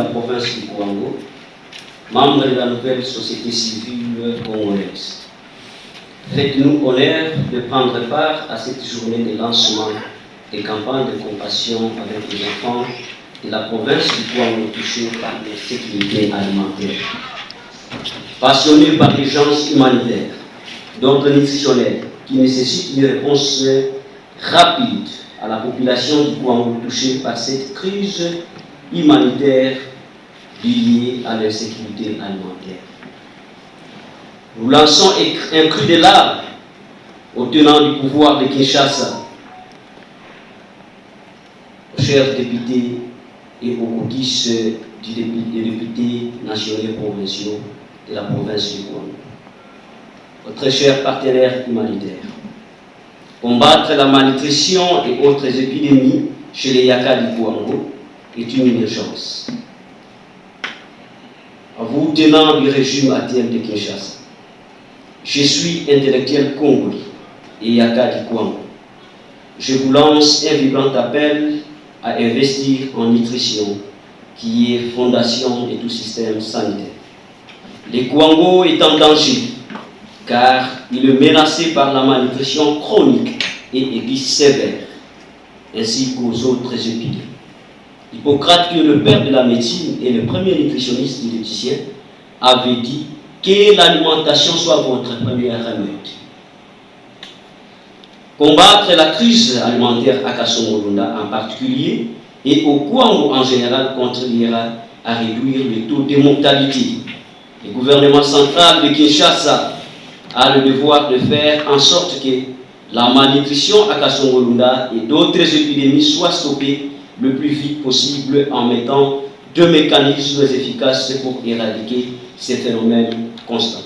la province du Kouango, membre de la nouvelle société civile congolaise. Faites-nous honneur de prendre part à cette journée de lancement des campagnes de compassion avec les enfants de la province du Kouango touchée par l'insécurité alimentaire. Passionnés par l'urgence humanitaire, d'ordre nutritionnel, qui nécessite une réponse rapide à la population du Kouango touchée par cette crise humanitaire liée à l'insécurité alimentaire. Nous lançons un cri de larmes aux tenants du pouvoir de Kinshasa, aux chers députés et aux codices des députés nationaux et provinciaux de la province du Kouango. Notre chers partenaires humanitaires, combattre la malnutrition et autres épidémies chez les Yaka du Kouango est une urgence. À vous, tenants du régime actuel de Kinshasa, je suis intellectuel congolais et Yaka du Kouango. Je vous lance un vibrant appel à investir en nutrition, qui est fondation de tout système sanitaire. Le Kouango est en danger, car il est menacé par la malnutrition chronique et aiguë sévère, ainsi qu'aux autres épidémies. Hippocrate, qui est le père de la médecine et le premier nutritionniste diététicien, avait dit que l'alimentation soit votre premier remède. Combattre la crise alimentaire à Kasongo-Lunda en particulier et au Kouango en général contribuera à réduire le taux de mortalité. Le gouvernement central de Kinshasa a le devoir de faire en sorte que la malnutrition à Kasongo-Lunda et d'autres épidémies soient stoppées le plus vite possible en mettant deux mécanismes efficaces pour éradiquer ces phénomènes constants.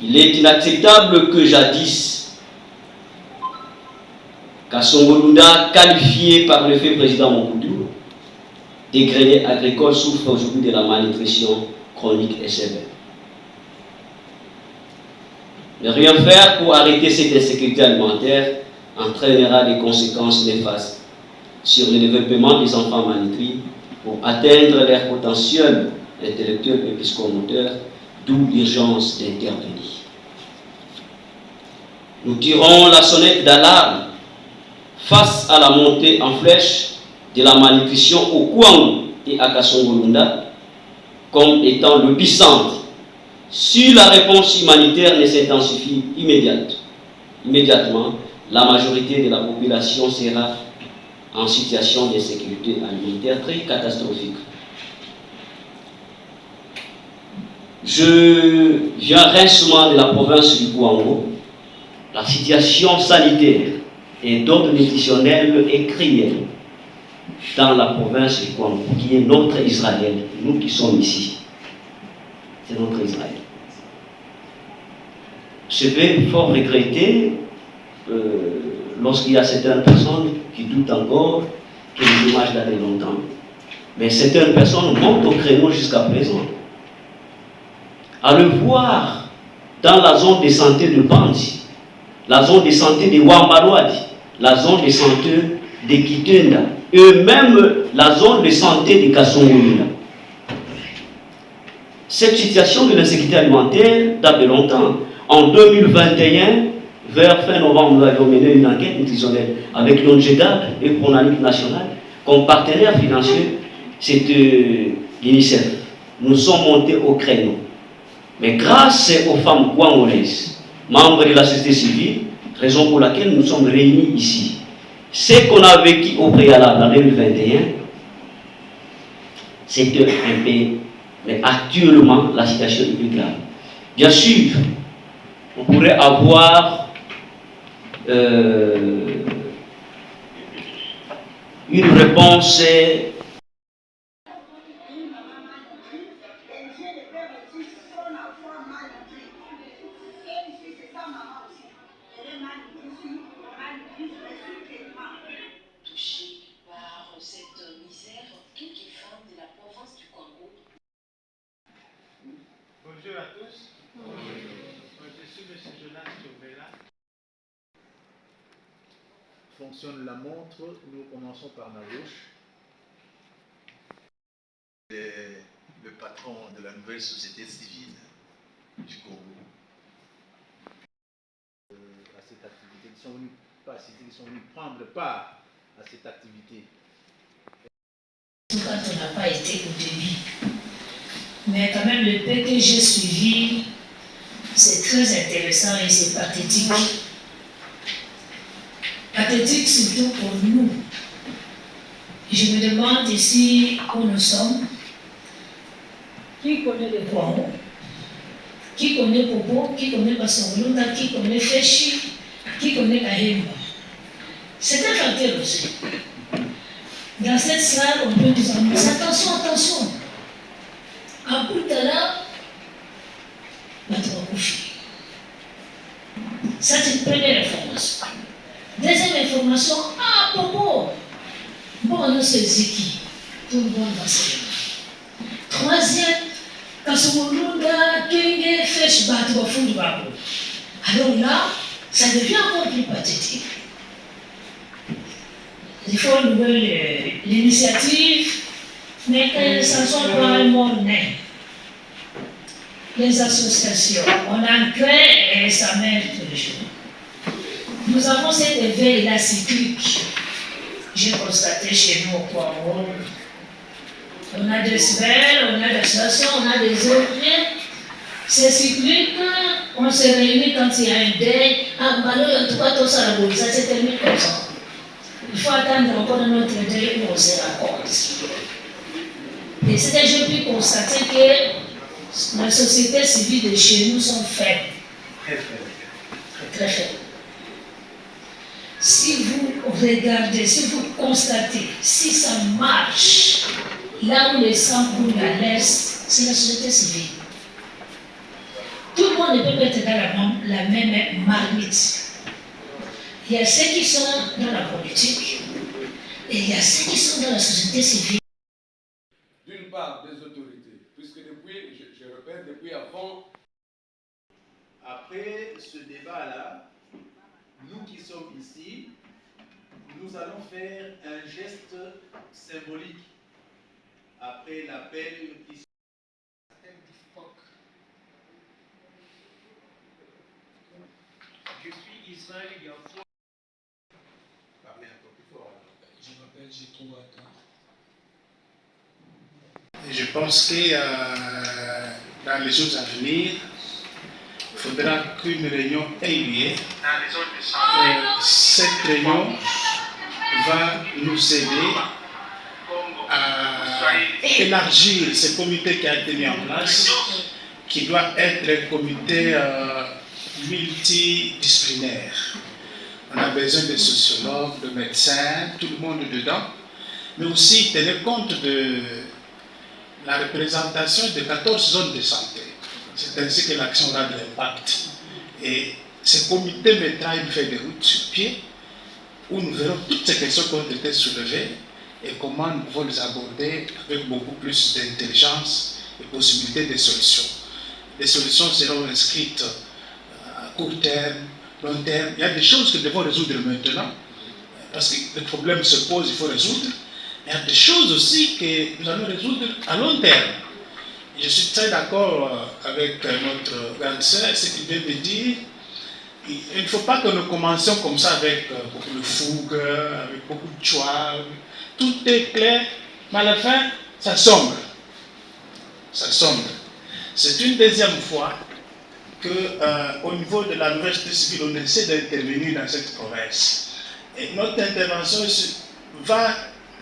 Il est inacceptable que jadis Kasongo-Lunda, qualifié par le fait président Mobutu, des greniers agricoles souffrent aujourd'hui de la malnutrition chronique et sévère. Ne rien faire pour arrêter cette insécurité alimentaire entraînera des conséquences néfastes sur le développement des enfants malnutris pour atteindre leur potentiel intellectuel et psychomoteur, d'où l'urgence d'intervenir. Nous tirons la sonnette d'alarme face à la montée en flèche de la malnutrition au Kouango et à Kasongo-Lunda comme étant l'épicentre. Si la réponse humanitaire ne s'intensifie immédiatement, la majorité de la population sera en situation d'insécurité alimentaire très catastrophique. Je viens récemment de la province du Kouango. La situation sanitaire et d'ordre nutritionnel est criée dans la province du Kouango, qui est notre Israël, nous qui sommes ici. C'est notre Israël. Je vais fort regretter lorsqu'il y a certaines personnes qui doutent encore que les images datent de longtemps. Mais certaines personnes montent au créneau jusqu'à présent. À le voir dans la zone de santé de Bandi, la zone de santé de Wambalouadi, la zone de santé de Kitenda, et même la zone de santé de Kasongo-Lunda. Cette situation de l'insécurité alimentaire date de longtemps. En 2021, vers fin novembre, nous avions mené une enquête nutritionnelle avec l'ONGEDA et Pronalique nationale. Comme partenaire financier, c'était l'UNICEF. Nous sommes montés au créneau. Mais grâce aux femmes kouangolaises, membres de la société civile, raison pour laquelle nous sommes réunis ici, ce qu'on a vécu au préalable en 2021, c'était un peu, mais actuellement, la situation est plus grave. Bien sûr, on pourrait avoir une réponse touchée par cette misère, quelques femmes de la province du Congo. Bonjour à tous. Bonjour. Je suis M. Jonas Tobela. Fonctionne la montre, nous commençons par la gauche. patrons de la nouvelle société civile du Congo. À cette activité, ils sont venus participer, ils sont venus prendre part à cette activité. Quand on n'a pas été au début, mais quand même le peu que j'ai suivi, c'est très intéressant et c'est pathétique. Pathétique surtout pour nous. Je me demande ici où nous sommes, qui connaît le Kwango, qui connaît Popo, qui connaît Basangolunda, qui connaît Feshi, qui connaît Kahemba. C'est un facteur aussi. Dans cette salle, on peut dire, mais attention, attention. À Boutala, ça c'est une première information. Deuxième information, ah, Popo. Bon, nous c'est Ziki. Tout le monde va se lever. Troisième, Kasumulunda, Kenge, Fesh, Batu, Foud, Babo. Alors là, ça devient encore plus pathétique. Il faut louer l'initiative, mais que ça soit pas un mot né. Les associations, on en crée et ça mène tous les jours. Nous avons cet éveil-là cyclique. J'ai constaté chez nous au Congo. On a des sphères, on a des associations, on a des objets. C'est cyclique, on se réunit quand il y a un deuil. Ah, en tout cas, tout ça, ça se termine comme ça. Il faut attendre encore notre deuil où on se raconte. Et c'est que j'ai pu constater que la société civile de chez nous sont faibles. Très faible. Très faibles. Si vous regardez, si vous constatez, si ça marche, là où les sangs coulent à l'est, c'est la société civile. Tout le monde ne peut pas être dans la même marmite. Il y a ceux qui sont dans la politique et il y a ceux qui sont dans la société civile. D'une part, des autorités, puisque depuis, je répète, depuis avant. Après ce débat-là, nous qui sommes ici, nous allons faire un geste symbolique après l'appel qui Je suis Israël Yafou. Parlez un peu plus fort. Je m'appelle Jethro Wata. Je pense que dans les jours à venir, il faudra qu'une réunion ait lieu. Cette réunion va nous aider à élargir ce comité qui a été mis en place, qui doit être un comité multidisciplinaire. On a besoin de sociologues, de médecins, tout le monde dedans, mais aussi tenir compte de la représentation de 14 zones de santé. C'est ainsi que l'action aura de l'impact. Et ce comité mettra une feuille de route sur pied où nous verrons toutes ces questions qui ont été soulevées et comment nous pouvons les aborder avec beaucoup plus d'intelligence et possibilités de solutions. Les solutions seront inscrites à court terme, long terme. Il y a des choses que nous devons résoudre maintenant parce que le problème se pose, il faut résoudre. Il y a des choses aussi que nous allons résoudre à long terme. Je suis très d'accord avec notre grande sœur, ce qu'il vient de dire. Il ne faut pas que nous commencions comme ça avec beaucoup de fougue, avec beaucoup de choix. Tout est clair, mais à la fin, ça sombre. Ça sombre. C'est une deuxième fois qu'au niveau de la nouvelle société civile, on essaie d'intervenir dans cette province. Et notre intervention va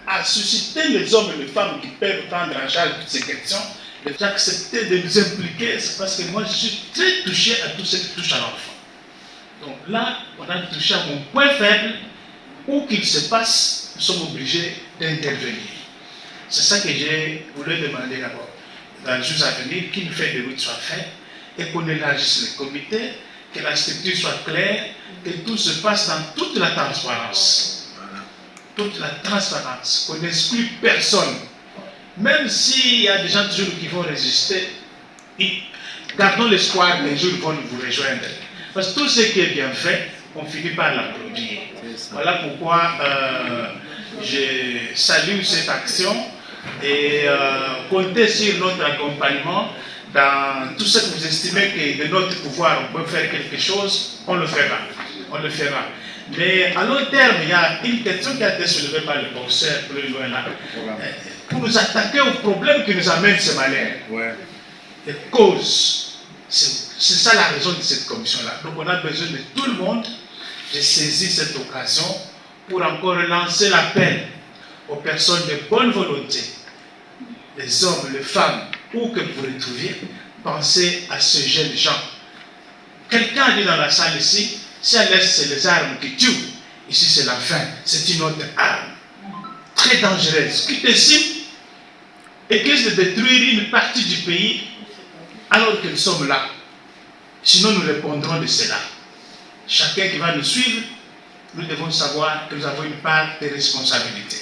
à susciter les hommes et les femmes qui peuvent prendre en charge toutes ces questions, d'accepter de nous impliquer. C'est parce que moi, je suis très touché à tout ce qui touche à l'enfant. Donc là, on a touché à mon point faible. Où qu'il se passe, nous sommes obligés d'intervenir. C'est ça que j'ai voulu demander d'abord. Dans les jours à venir, qu'une feuille de route soit faite et qu'on élargisse le comité, que la structure soit claire, que tout se passe dans toute la transparence. Toute la transparence, qu'on n'exclut personne. Même s'il y a des gens toujours qui vont résister, gardons l'espoir qu'un jour ils vont vous rejoindre. Parce que tout ce qui est bien fait, on finit par l'applaudir. Voilà pourquoi je salue cette action et comptez sur notre accompagnement dans tout ce que vous estimez que de notre pouvoir on peut faire quelque chose, on le fera. On le fera. Mais à long terme, il y a une question qui a été soulevée par le professeur plus loin là. Pour nous attaquer aux problèmes qui nous amènent ce malheur. Les causes. C'est ça la raison de cette commission-là. Donc on a besoin de tout le monde. J'ai saisi cette occasion pour encore lancer l'appel aux personnes de bonne volonté, les hommes, les femmes, où que vous les trouviez, pensez à ce jeunes gens. Quelqu'un a dit dans la salle ici, si elle laisse, c'est les armes qui tuent. Ici, c'est la faim. C'est une autre arme. Très dangereuse. Qui décide et qui risque de détruire une partie du pays alors que nous sommes là. Sinon, nous répondrons de cela. Chacun qui va nous suivre, nous devons savoir que nous avons une part de responsabilité.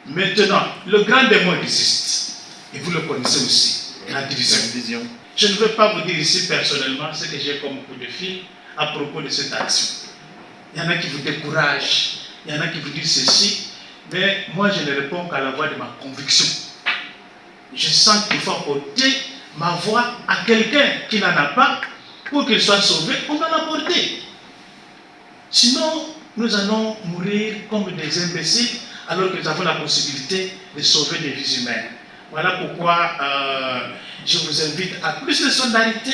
Maintenant, le grand démon existe. Et vous le connaissez aussi. La division. Je ne veux pas vous dire ici personnellement ce que j'ai comme coup de fil à propos de cette action. Il y en a qui vous découragent, il y en a qui vous disent ceci, mais moi je ne réponds qu'à la voix de ma conviction. Je sens qu'il faut apporter ma voix à quelqu'un qui n'en a pas pour qu'il soit sauvé, on va l'apporter. Sinon, nous allons mourir comme des imbéciles alors que nous avons la possibilité de sauver des vies humaines. Voilà pourquoi je vous invite à plus de solidarité,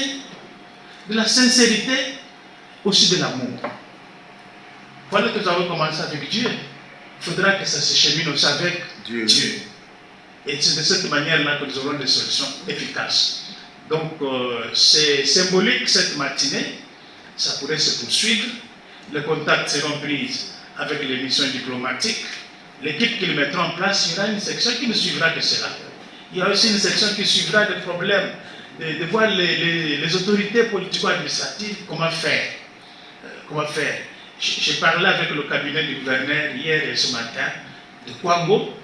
de la sincérité, aussi de l'amour. Voilà que nous avons commencé avec Dieu. Il faudra que ça se chemine aussi avec Dieu. Et c'est de cette manière-là que nous aurons des solutions efficaces. Donc, c'est symbolique cette matinée. Ça pourrait se poursuivre. Les contacts seront pris avec les missions diplomatiques. L'équipe qui le mettra en place, il y aura une section qui ne suivra que cela. Il y a aussi une section qui suivra des problèmes, de voir les autorités politico-administratives, comment faire. J'ai parlé avec le cabinet du gouverneur hier et ce matin de Kwango.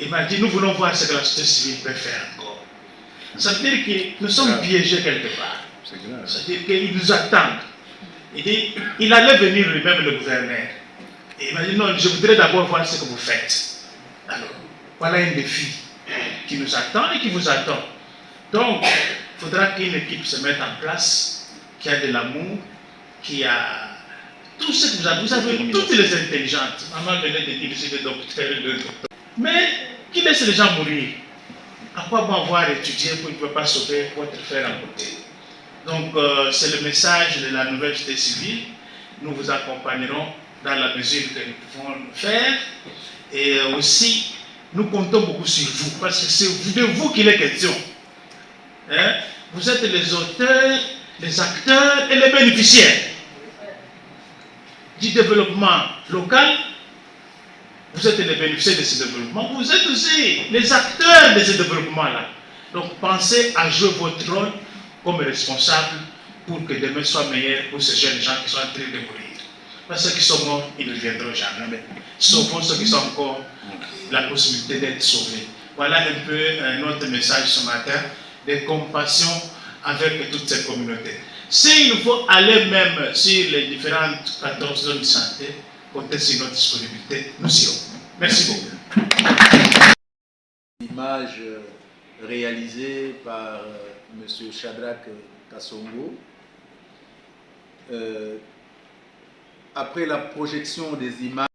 Il m'a dit, nous voulons voir ce que la société civile peut faire encore. Ça veut dire que nous sommes piégés quelque part. Ça veut dire qu'ils nous attendent. Il dit, il allait venir lui-même, le gouverneur. Et il m'a dit, non, je voudrais d'abord voir ce que vous faites. Alors, voilà un défi qui nous attend et qui vous attend. Donc, il faudra qu'une équipe se mette en place, qui a de l'amour, qui a tout ce que vous avez. Vous avez toutes les intelligentes. Maman venait de dire ici des docteurs, mais qui laisse les gens mourir. À quoi bon avoir étudié pour ne pas sauver votre frère à côté? Donc, c'est le message de la nouvelle société civile. Nous vous accompagnerons dans la mesure que nous pouvons le faire. Et aussi, nous comptons beaucoup sur vous, parce que c'est de vous qu'il est question. Hein? Vous êtes les auteurs, les acteurs et les bénéficiaires du développement local. Vous êtes les bénéficiaires de ce développement. Vous êtes aussi les acteurs de ce développement-là. Donc, pensez à jouer votre rôle comme responsable pour que demain soit meilleur pour ces jeunes gens qui sont en train de mourir. Parce que ceux qui sont morts, ils ne reviendront jamais. Sauf ceux qui sont encore la possibilité d'être sauvés. Voilà un peu notre message ce matin de compassion avec toute cette communauté. S'il faut aller même sur les différentes 14 zones de santé, comptez sur notre disponibilité, nous y irons. Merci beaucoup. Image réalisée par M. Shadrach Kassongo. Après la projection des images,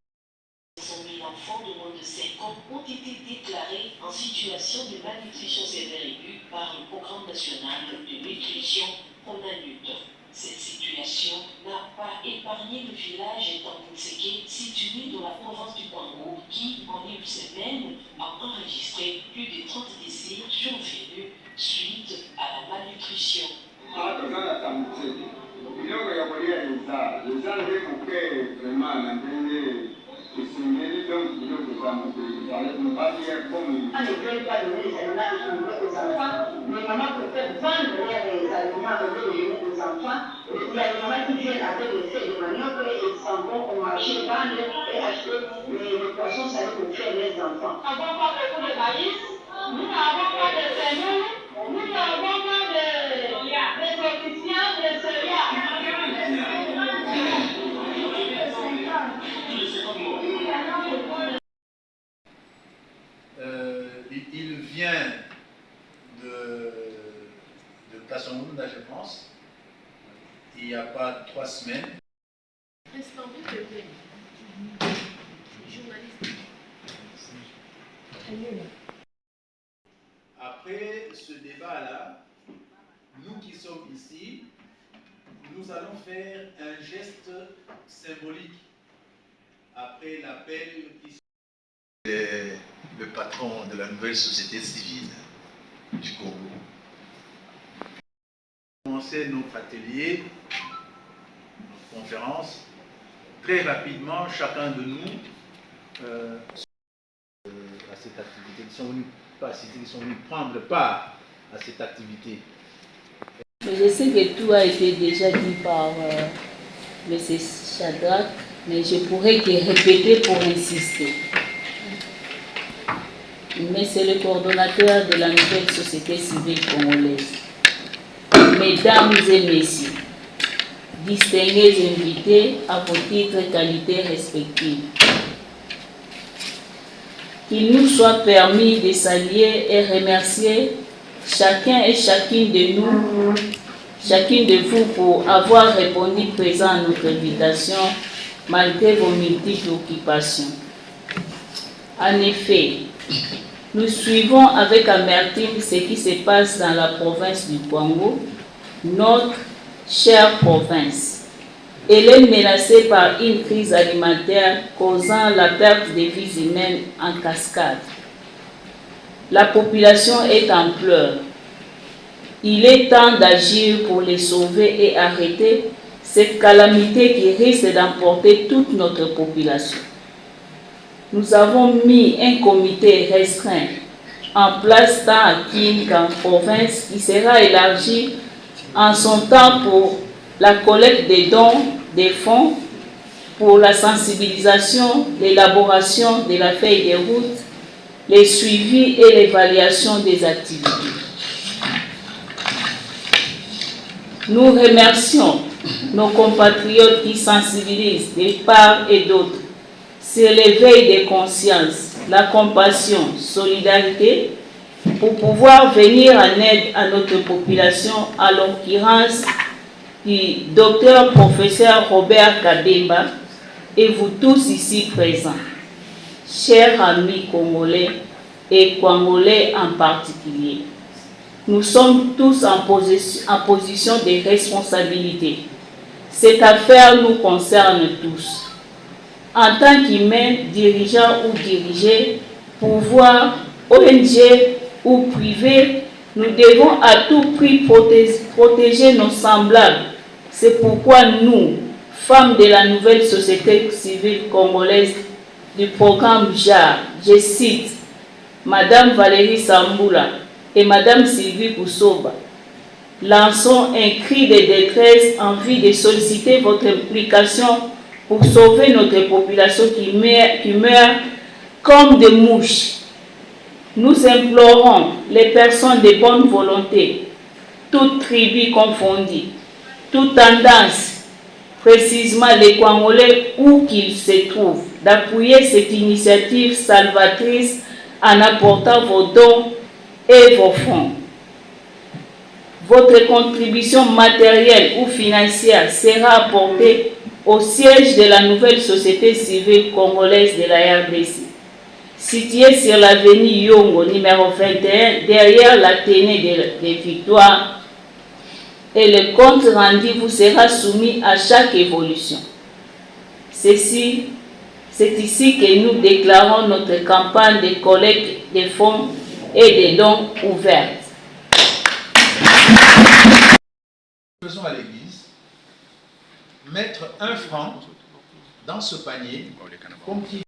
500 000 enfants de moins de 5 ans ont été déclarés en situation de malnutrition sévère aiguë par le Programme national de nutrition PRONANUT. Cette situation n'a pas épargné le village Etambutseke, situé dans la province du Kwango, qui, en une semaine, a enregistré plus de 30 décès survenus suite à la malnutrition. Mais maman peut vendre les aliments aux enfants. Il y a des mamans qui viennent avec les faits de manioc et ils s'en vont au marché vendre et acheter les poissons salés pour faire les enfants. Nous n'avons pas beaucoup de maïs, nous n'avons pas de semoule, nous n'avons pas de coefficients de céréales. de Kasongounda, je pense, il n'y a pas 3 semaines. Après ce débat-là, nous qui sommes ici, nous allons faire un geste symbolique après l'appel qui... Le patron de la nouvelle société civile du Congo. Commencer notre atelier, notre conférence, très rapidement, chacun de nous, à cette activité, qui sont venus participer, qui sont venus prendre part à cette activité. Je sais que tout a été déjà dit par M. Shadrach, mais je pourrais que répéter pour insister. Mais c'est le coordonnateur de la nouvelle société civile congolaise. Mesdames et messieurs, distingués invités à vos titres et qualités respectives, qu'il nous soit permis de saluer et remercier chacun et chacune de nous, chacune de vous pour avoir répondu présent à notre invitation malgré vos multiples occupations. En effet, nous suivons avec amertume ce qui se passe dans la province du Congo, notre chère province. Elle est menacée par une crise alimentaire causant la perte de vies humaines en cascade. La population est en pleurs. Il est temps d'agir pour les sauver et arrêter cette calamité qui risque d'emporter toute notre population. Nous avons mis un comité restreint en place tant à Kin qu'en province qui sera élargi en son temps pour la collecte des dons, des fonds, pour la sensibilisation, l'élaboration de la feuille de route, les suivis et l'évaluation des activités. Nous remercions nos compatriotes qui sensibilisent de part et d'autre sur l'éveil des consciences, la compassion, solidarité, pour pouvoir venir en aide à notre population, à l'occurrence du docteur professeur Robert Kabemba et vous tous ici présents, chers amis congolais et congolais en particulier. Nous sommes tous en position de responsabilité. Cette affaire nous concerne tous. En tant qu'humains, dirigeants ou dirigés, pouvoir, ONG ou privés, nous devons à tout prix protéger nos semblables. C'est pourquoi nous, femmes de la nouvelle société civile congolaise du programme JAR, je cite Madame Valérie Samboula et Madame Sylvie Koussoba, lançons un cri de détresse en vue de solliciter votre implication pour sauver notre population qui meurt comme des mouches. Nous implorons les personnes de bonne volonté, toutes tribus confondues, toutes tendances, précisément les Congolais où qu'ils se trouvent, d'appuyer cette initiative salvatrice en apportant vos dons et vos fonds. Votre contribution matérielle ou financière sera apportée au siège de la nouvelle société civile congolaise de la RDC, située sur l'avenue Yongo, numéro 21, derrière l'Athénée des Victoires, et le compte rendu vous sera soumis à chaque évolution. C'est ici que nous déclarons notre campagne de collecte de fonds et de dons ouverte. Faisons à l'église mettre 1 franc dans ce panier, comme il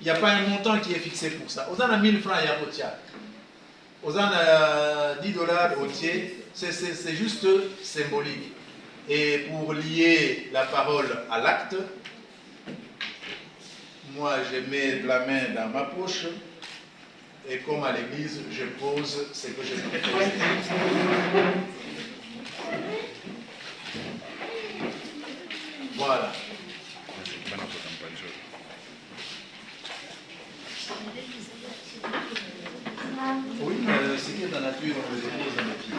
n'y a pas un montant qui est fixé pour ça. Aux en a 1000 francs, il y a Otia. Aux en a $10 Otier, c'est juste symbolique. Et pour lier la parole à l'acte, moi je mets la main dans ma poche et comme à l'église, je pose ce que je propose. Voilà. Oui, ce qui est en nature, on le dépose dans les pieds.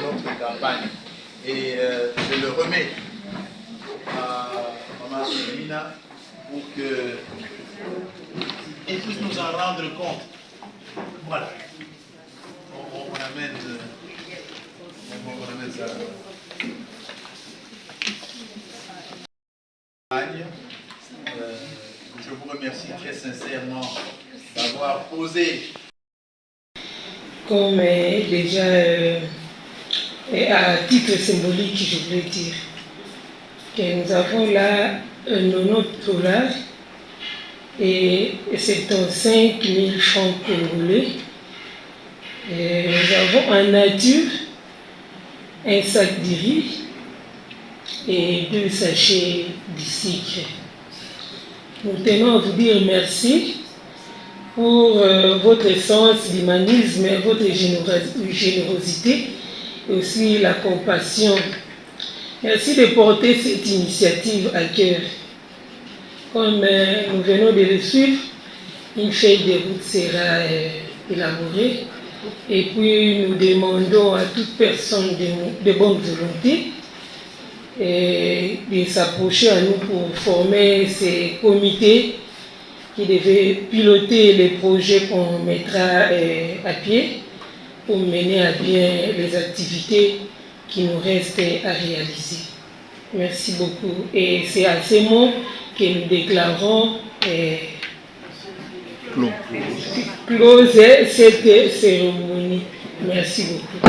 Notre campagne et je le remets à Maman Soumina pour qu'il puisse nous en rendre compte. Voilà. On amène ça. Je vous remercie très sincèrement d'avoir posé. Comme déjà à titre symbolique, je voulais dire que nous avons là un $90 et 75 000 francs congolais. Et nous avons en nature un sac de riz et 2 sachets de sucre. Nous tenons à vous dire merci pour votre sens d'humanisme, votre générosité et aussi la compassion. Merci de porter cette initiative à cœur. Comme nous venons de le suivre, une feuille de route sera élaborée et puis nous demandons à toute personne de bonne volonté de s'approcher à nous pour former ces comités qui devait piloter les projets qu'on mettra à pied pour mener à bien les activités qui nous restent à réaliser. Merci beaucoup. Et c'est à ces mots que nous déclarons closer cette cérémonie. Merci beaucoup.